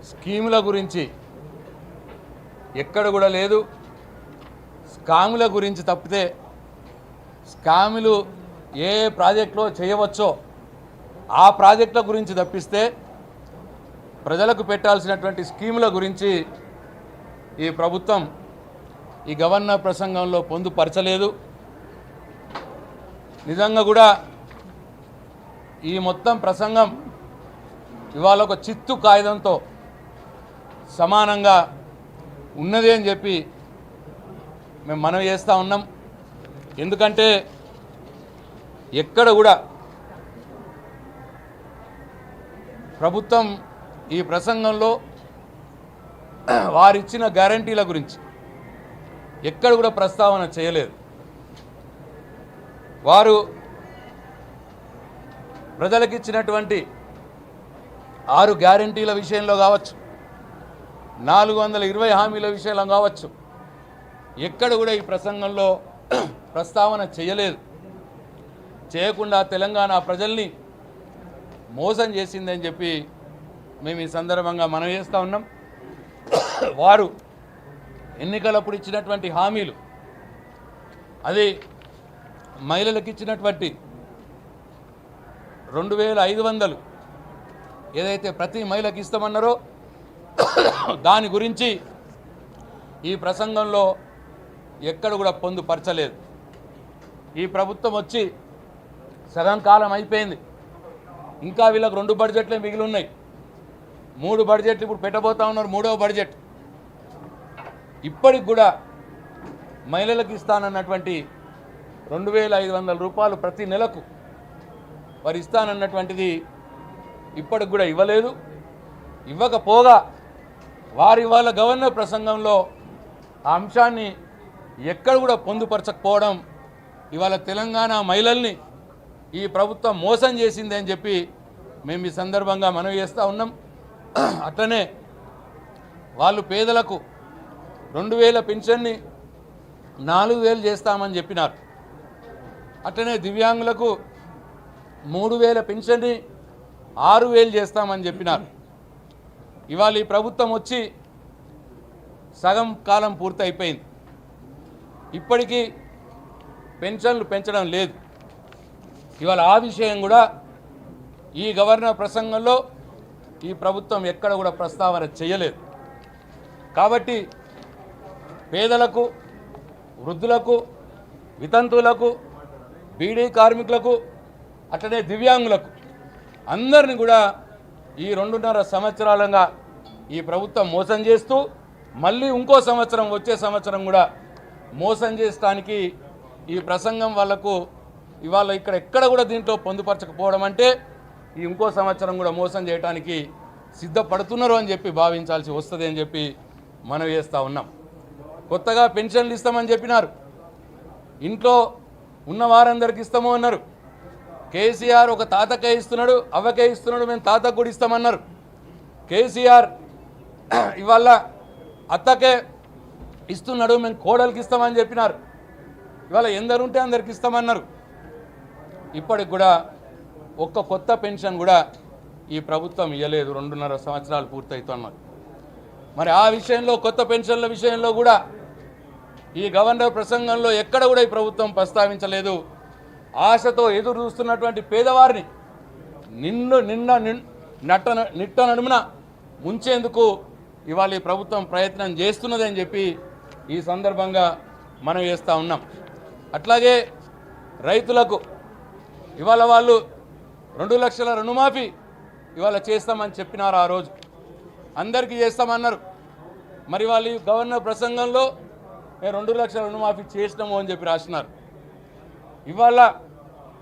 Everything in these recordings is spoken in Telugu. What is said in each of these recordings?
స్కీముల గురించి ఎక్కడ కూడా లేదు. స్కాముల గురించి తప్పితే స్కాములు ఏ ప్రాజెక్టులో చేయవచ్చో ఆ ప్రాజెక్టుల గురించి తప్పిస్తే ప్రజలకు పెట్టాల్సినటువంటి స్కీముల గురించి ఈ ప్రభుత్వం ఈ గవర్నర్ ప్రసంగంలో పొందుపరచలేదు. నిజంగా కూడా ఈ మొత్తం ప్రసంగం ఇవాళ ఒక చిత్తు కాగితంతో సమానంగా ఉన్నది అని చెప్పి మేము మనవి చేస్తూ ఉన్నాం. ఎందుకంటే ఎక్కడ కూడా ప్రభుత్వం ఈ ప్రసంగంలో వారిచ్చిన గ్యారంటీల గురించి ఎక్కడ కూడా ప్రస్తావన చేయలేదు. వారు ప్రజలకు ఇచ్చినటువంటి 6 గ్యారంటీల విషయంలో కావచ్చు, 420 హామీల విషయంలో కావచ్చు, ఎక్కడ కూడా ఈ ప్రసంగంలో ప్రస్తావన చేయలేదు. చేయకుండా తెలంగాణ ప్రజల్ని మోసం చేసిందని చెప్పి మేము ఈ సందర్భంగా మనవి చేస్తూ ఉన్నాం. వారు ఎన్నికలప్పుడు ఇచ్చినటువంటి హామీలు, అది మహిళలకు ఇచ్చినటువంటి 2500 ఏదైతే ప్రతి మహిళకి ఇస్తామన్నారో దాని గురించి ఈ ప్రసంగంలో ఎక్కడ కూడా పొందుపరచలేదు. ఈ ప్రభుత్వం వచ్చి సగం కాలం అయిపోయింది. ఇంకా వీళ్ళకు 2 బడ్జెట్లే మిగిలి ఉన్నాయి. 3 బడ్జెట్లు ఇప్పుడు పెట్టబోతా ఉన్నారు. 3వ బడ్జెట్. ఇప్పటికి కూడా మహిళలకు ఇస్తానన్నటువంటి 2500 రూపాయలు ప్రతి నెలకు వారు ఇస్తానన్నటువంటిది ఇప్పటికి కూడా ఇవ్వలేదు. ఇవ్వకపోగా వారి వాళ్ళ గవర్నర్ ప్రసంగంలో ఆ అంశాన్ని ఎక్కడ కూడా పొందుపరచకపోవడం ఇవాళ తెలంగాణ మహిళల్ని ఈ ప్రభుత్వం మోసం చేసింది అని చెప్పి మేము ఈ సందర్భంగా మనవి చేస్తూ ఉన్నాం. అట్లనే వాళ్ళు పేదలకు 2000 పెన్షన్ని 4000 చేస్తామని చెప్పినారు. అట్లనే దివ్యాంగులకు 3000 పెన్షన్ని 6000 చేస్తామని చెప్పినారు. ఇవాళ ఈ ప్రభుత్వం వచ్చి సగం కాలం పూర్తి అయిపోయింది. ఇప్పటికీ పెన్షన్లు పెంచడం లేదు. ఇవాళ ఆ విషయం కూడా ఈ గవర్నర్ ప్రసంగంలో ఈ ప్రభుత్వం ఎక్కడ కూడా ప్రస్తావన చేయలేదు. కాబట్టి పేదలకు, వృద్ధులకు, వితంతువులకు, బీడీ కార్మికులకు, అట్లనే దివ్యాంగులకు అందరిని కూడా ఈ 2.5 సంవత్సరాలుగా ఈ ప్రభుత్వం మోసం చేస్తూ మళ్ళీ ఇంకో సంవత్సరం, వచ్చే సంవత్సరం కూడా మోసం చేయడానికి ఈ ప్రసంగం వాళ్ళకు ఇవాళ ఎక్కడ కూడా దీంట్లో పొందుపరచకపోవడం అంటే ఈ ఇంకో సంవత్సరం కూడా మోసం చేయడానికి సిద్ధపడుతున్నారు అని చెప్పి భావించాల్సి వస్తుంది అని చెప్పి మనం చేస్తూ ఉన్నాం. కొత్తగా పెన్షన్లు ఇస్తామని చెప్పినారు. ఇంట్లో ఉన్న వారందరికి ఇస్తాము అన్నారు. కేసీఆర్ ఒక తాతకే ఇస్తున్నాడు, అవ్వకే ఇస్తున్నాడు, మేము తాతకు కూడా ఇస్తామన్నారు. కేసీఆర్ ఇవాళ అత్తకే ఇస్తున్నాడు, మేము కోడలికి ఇస్తామని చెప్పినారు. ఇవాళ ఎందరుంటే అందరికి ఇస్తామన్నారు. ఇప్పటికి కూడా ఒక్క కొత్త పెన్షన్ కూడా ఈ ప్రభుత్వం ఇవ్వలేదు. 2.5 సంవత్సరాలు పూర్తవుతున్నారు. మరి ఆ విషయంలో, కొత్త పెన్షన్ల విషయంలో కూడా ఈ గవర్నర్ ప్రసంగంలో ఎక్కడ కూడా ఈ ప్రభుత్వం ప్రస్తావించలేదు. ఆశతో ఎదురు చూస్తున్నటువంటి పేదవారిని నిట్ట నడుమున ముంచేందుకు ఇవాళ ఈ ప్రభుత్వం ప్రయత్నం చేస్తున్నదని చెప్పి ఈ సందర్భంగా మనం చేస్తూ ఉన్నాం. అట్లాగే రైతులకు ఇవాళ వాళ్ళు 2 లక్షల రుణమాఫీ ఇవాళ చేస్తామని చెప్పినారు. ఆ రోజు అందరికీ చేస్తామన్నారు. మరి వాళ్ళు ఈ గవర్నర్ ప్రసంగంలో 2 లక్షల రుణమాఫీ చేసినాము అని చెప్పి రాసినారు. ఇవాళ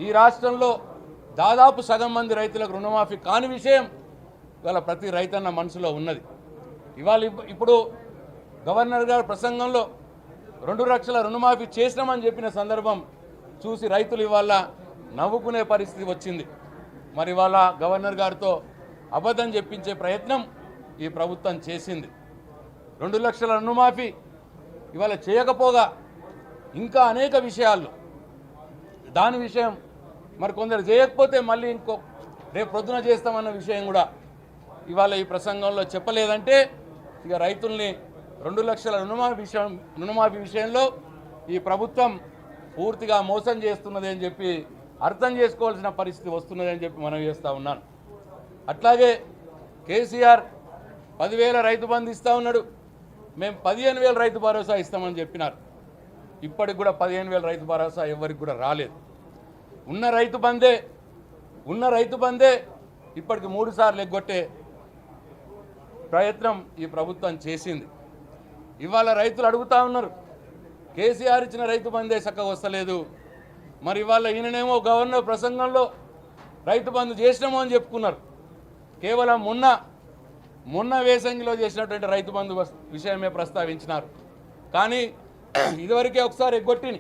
ఈ రాష్ట్రంలో దాదాపు సగం మంది రైతులకు రుణమాఫీ కాని విషయం ఇవాళ ప్రతి రైతన్న మనసులో ఉన్నది. ఇవాళ ఇప్పుడు గవర్నర్ గారి ప్రసంగంలో 2 లక్షల రుణమాఫీ చేసినామని చెప్పిన సందర్భం చూసి రైతులు ఇవాళ నవ్వుకునే పరిస్థితి వచ్చింది. మరి ఇవాళ గవర్నర్ గారితో అబద్ధం చెప్పించే ప్రయత్నం ఈ ప్రభుత్వం చేసింది. 2 లక్షల రుణమాఫీ ఇవాళ చేయకపోగా ఇంకా అనేక విషయాల్లో దాని విషయం మరి కొందరు చేయకపోతే మళ్ళీ రేపు పొద్దున చేస్తామన్న విషయం కూడా ఇవాళ ఈ ప్రసంగంలో చెప్పలేదంటే ఇక రైతుల్ని 2 లక్షల రుణమాఫీ విషయంలో ఈ ప్రభుత్వం పూర్తిగా మోసం చేస్తున్నది అని చెప్పి అర్థం చేసుకోవాల్సిన పరిస్థితి వస్తున్నది అని చెప్పి మనం చేస్తూ ఉన్నాను. అట్లాగే కేసీఆర్ 10,000 రైతు బంధు ఇస్తూ ఉన్నాడు. మేము 15,000 రైతు భరోసా ఇస్తామని చెప్పినారు. ఇప్పటికి కూడా 15,000 రైతు భరోసా ఎవరికి కూడా రాలేదు. ఉన్న రైతు బందే ఇప్పటికి 3 సార్లు ఎగ్గొట్టే ప్రయత్నం ఈ ప్రభుత్వం చేసింది. ఇవాళ రైతులు అడుగుతూ ఉన్నారు, కేసీఆర్ ఇచ్చిన రైతు బందే చక్కగా వస్తలేదు, మరి ఇవాళ ఈయననేమో గవర్నర్ ప్రసంగంలో రైతు బంధు చేసినామో అని చెప్పుకున్నారు. కేవలం మొన్న వేసంగిలో చేసినటువంటి రైతు బంధు విషయమే ప్రస్తావించినారు. కానీ ఇదివరకే ఒకసారి ఎగ్గొట్టిని,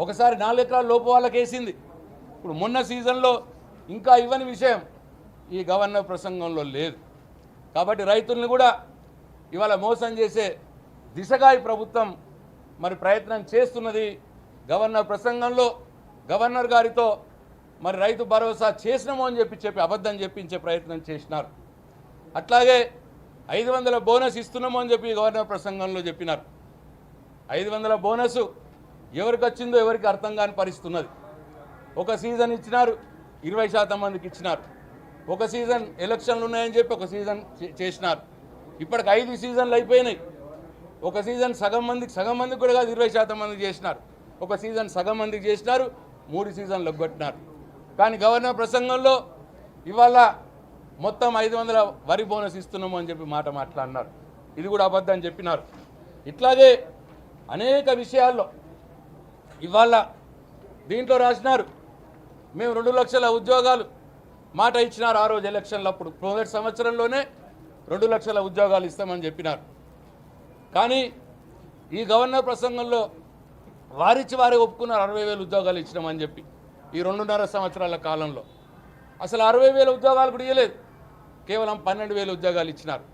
ఒకసారి 4 ఎకరాల లోపు వాళ్ళకి వేసింది. ఇప్పుడు మొన్న సీజన్లో ఇంకా ఇవ్వని విషయం ఈ గవర్నర్ ప్రసంగంలో లేదు. కాబట్టి రైతుల్ని కూడా ఇవాళ మోసం చేసే దిశగా ఈ ప్రభుత్వం మరి ప్రయత్నం చేస్తున్నది. గవర్నర్ ప్రసంగంలో గవర్నర్ గారితో మరి రైతు భరోసా చేసినామో అని చెప్పి అబద్ధం చెప్పించే ప్రయత్నం చేసినారు. అట్లాగే 500 బోనస్ ఇస్తున్నామో అని చెప్పి గవర్నర్ ప్రసంగంలో చెప్పినారు. 500 బోనస్ ఎవరికి వచ్చిందో ఎవరికి అర్థం కాని పరిస్థితి ఉన్నది. ఒక సీజన్ ఇచ్చినారు, 20% మందికి ఇచ్చినారు. ఒక సీజన్ ఎలక్షన్లు ఉన్నాయని చెప్పి ఒక సీజన్ చేసినారు. ఇప్పటికి 5 సీజన్లు అయిపోయినాయి. ఒక సీజన్ సగం మందికి కూడా కాదు, 20% మందికి చేసినారు. ఒక సీజన్ సగం మందికి చేసినారు, 3 సీజన్లు ఎగ్గొట్టినారు. కానీ గవర్నర్ ప్రసంగంలో ఇవాళ మొత్తం 500 వరి బోనస్ ఇస్తున్నాము అని చెప్పి మాట్లాడినారు. ఇది కూడా అబద్ధం చెప్పినారు. ఇట్లాగే అనేక విషయాల్లో ఇవాళ దీంట్లో రాసినారు, మేము 2 లక్షల ఉద్యోగాలు మాట ఇచ్చినారు. ఆ రోజు ఎలక్షన్లప్పుడు మొదటి సంవత్సరంలోనే 2 లక్షల ఉద్యోగాలు ఇస్తామని చెప్పినారు. కానీ ఈ గవర్నర్ ప్రసంగంలో వారే ఒప్పుకున్నారు 60,000 ఉద్యోగాలు ఇచ్చినామని చెప్పి. ఈ 2.5 సంవత్సరాల కాలంలో అసలు 60,000 ఉద్యోగాలు కూడా ఇవ్వలేదు, కేవలం 12,000 ఉద్యోగాలు ఇచ్చినారు.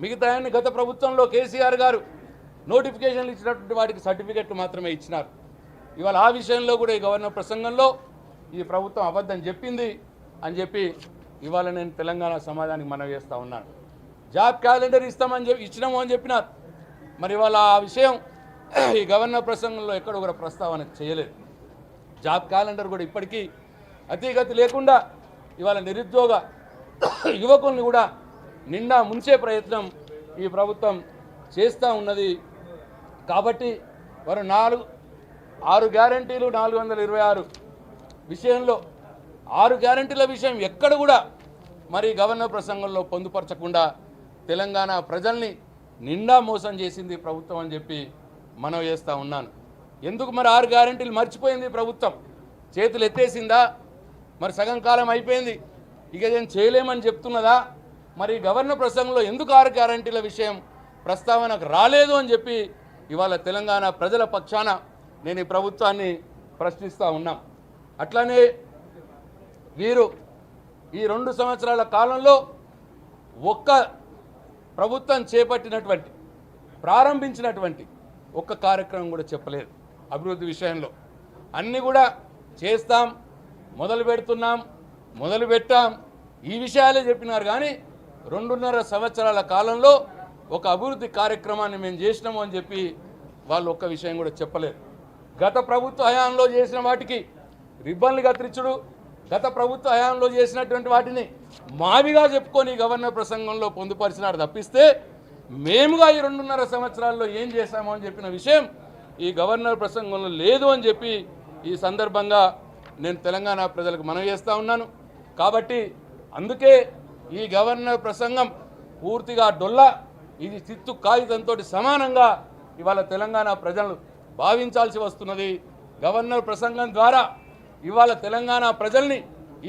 మిగతా గత ప్రభుత్వంలో కేసీఆర్ గారు నోటిఫికేషన్లు ఇచ్చినటువంటి వాటికి సర్టిఫికెట్లు మాత్రమే ఇచ్చినారు. ఇవాళ ఆ విషయంలో కూడా ఈ గవర్నర్ ప్రసంగంలో ఈ ప్రభుత్వం అబద్ధం చెప్పింది అని చెప్పి ఇవాళ నేను తెలంగాణ సమాజానికి మనవి చేస్తూ ఉన్నాను. జాబ్ క్యాలెండర్ ఇచ్చినాము అని చెప్పినారు. మరి ఇవాళ ఆ విషయం ఈ గవర్నర్ ప్రసంగంలో ఎక్కడ కూడా ప్రస్తావన చేయలేదు. జాబ్ క్యాలెండర్ కూడా ఇప్పటికీ అతిగతి లేకుండా ఇవాళ నిరుద్యోగ యువకుల్ని కూడా నిండా ముంచే ప్రయత్నం ఈ ప్రభుత్వం చేస్తూ ఉన్నది. కాబట్టి వారు 6 గ్యారంటీలు 426 విషయంలో 6 గ్యారంటీల విషయం ఎక్కడ కూడా మరి గవర్నర్ ప్రసంగంలో పొందుపరచకుండా తెలంగాణ ప్రజల్ని నిండా మోసం చేసింది ప్రభుత్వం అని చెప్పి మనవి చేస్తూ ఉన్నాను. ఎందుకు మరి 6 గ్యారంటీలు మర్చిపోయింది ప్రభుత్వం? చేతులు ఎత్తేసిందా? మరి సగం కాలం అయిపోయింది, ఇక ఏం చేయలేమని చెప్తున్నదా? మరి గవర్నర్ ప్రసంగంలో ఎందుకు 6 గ్యారంటీల విషయం ప్రస్తావనకు రాలేదు అని చెప్పి ఇవాళ తెలంగాణ ప్రజల పక్షాన నేను ఈ ప్రభుత్వాన్ని ప్రశ్నిస్తూ ఉన్నాం. అట్లానే వీరు ఈ 2 సంవత్సరాల కాలంలో ఒక్క ప్రభుత్వం చేపట్టినటువంటి ప్రారంభించినటువంటి ఒక్క కార్యక్రమం కూడా చెప్పలేదు. అభివృద్ధి విషయంలో అన్నీ కూడా చేస్తాం, మొదలు పెట్టాం ఈ విషయాలే చెప్పినారు. కానీ 2.5 సంవత్సరాల కాలంలో ఒక అభివృద్ధి కార్యక్రమాన్ని మేము చేసినాము అని చెప్పి వాళ్ళు ఒక్క విషయం కూడా చెప్పలేదు. గత ప్రభుత్వ హయాంలో చేసిన వాటికి రిబ్బన్లు కత్తిరించుడు, గత ప్రభుత్వ హయాంలో చేసినటువంటి వాటిని మావిగా చెప్పుకొని గవర్నర్ ప్రసంగంలో పొందుపరిచినారు తప్పిస్తే మేముగా ఈ 2.5 సంవత్సరాల్లో ఏం చేశామో అని చెప్పిన విషయం ఈ గవర్నర్ ప్రసంగంలో లేదు అని చెప్పి ఈ సందర్భంగా నేను తెలంగాణ ప్రజలకు మనవి చేస్తూ ఉన్నాను. కాబట్టి అందుకే ఈ గవర్నర్ ప్రసంగం పూర్తిగా డొల్ల, ఇది చిత్తు కాగితంతో సమానంగా ఇవాళ తెలంగాణ ప్రజలు భావించాల్సి వస్తున్నది. గవర్నర్ ప్రసంగం ద్వారా ఇవాళ తెలంగాణ ప్రజల్ని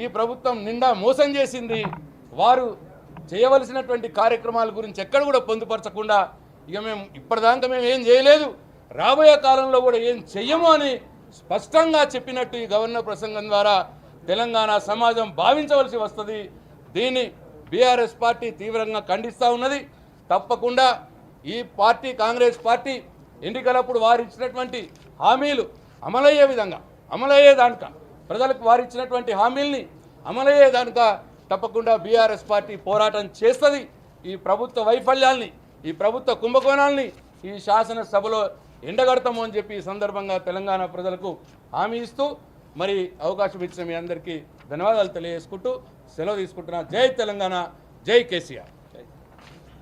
ఈ ప్రభుత్వం నిండా మోసం చేసింది. వారు చేయవలసినటువంటి కార్యక్రమాల గురించి ఎక్కడ కూడా పొందుపరచకుండా ఇక మేము ఇప్పటిదాకా మేము ఏం చేయలేదు, రాబోయే కాలంలో కూడా ఏం చెయ్యము అని స్పష్టంగా చెప్పినట్టు ఈ గవర్నర్ ప్రసంగం ద్వారా తెలంగాణ సమాజం భావించవలసి వస్తుంది. దీన్ని బీఆర్ఎస్ పార్టీ తీవ్రంగా ఖండిస్తూ ఉన్నది. తప్పకుండా ఈ పార్టీ కాంగ్రెస్ పార్టీ ఎన్నికలప్పుడు వారు ఇచ్చినటువంటి హామీలు అమలయ్యేదానిక ప్రజలకు వారు ఇచ్చినటువంటి హామీల్ని అమలయ్యేదానిక తప్పకుండా బీఆర్ఎస్ పార్టీ పోరాటం చేస్తుంది. ఈ ప్రభుత్వ వైఫల్యాల్ని, ఈ ప్రభుత్వ కుంభకోణాలని ఈ శాసనసభలో ఎండగడతాము అని చెప్పి ఈ సందర్భంగా తెలంగాణ ప్రజలకు హామీ ఇస్తూ మరి అవకాశం ఇచ్చిన మీ అందరికీ ధన్యవాదాలు తెలియజేసుకుంటూ సెలవు తీసుకుంటున్నా. జై తెలంగాణ, జై కేసీఆర్.